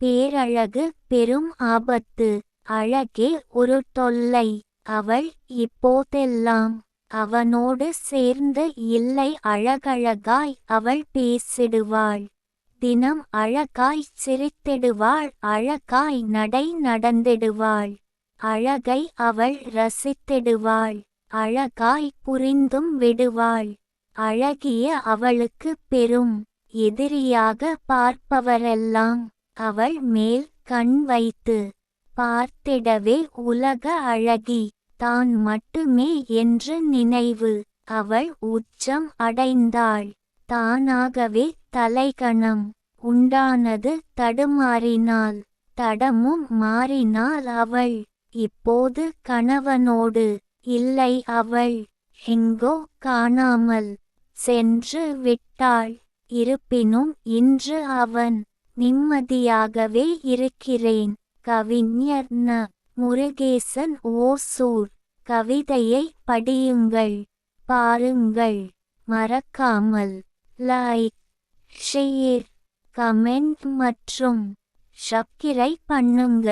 பேரழகு பெரும் ஆபத்து. அழகே ஒரு தொல்லை. அவள் இப்போதெல்லாம் அவனோடு சேர்ந்து இல்லை. அழகழகாய் அவள் பேசிடுவாள். தினம் அழகாய் சிரித்திடுவாள். அழகாய் நடை நடந்திடுவாள். அழகை அவள் ரசித்திடுவாள். அழகாய் புரிந்தும் விடுவாள். அழகிய அவளுக்கு பெரும் எதிரியாக பார்ப்பவரெல்லாம் அவள் மேல் கண் வைத்து பார்த்திடவே உலக அழகி தான் மட்டுமே என்று நினைவு. அவள் உச்சம் அடைந்தாள். தானாகவே தலைகணம் உண்டானது. தடுமாறினாள். தடமும் மாறினாள் அவள். இப்போது கணவனோடு இல்லை அவள். எங்கோ காணாமல் சென்று விட்டாள். இருப்பினும் இன்று அவன் நிம்மதியாகவே இருக்கிறேன். கவிஞர் ந. முருகேசன் ஓசூர். கவிதையை படியுங்கள், பாருங்கள். மறக்காமல் லைக், ஷேர், கமெண்ட் மற்றும் சப்ஸ்கிரைப் பண்ணுங்க.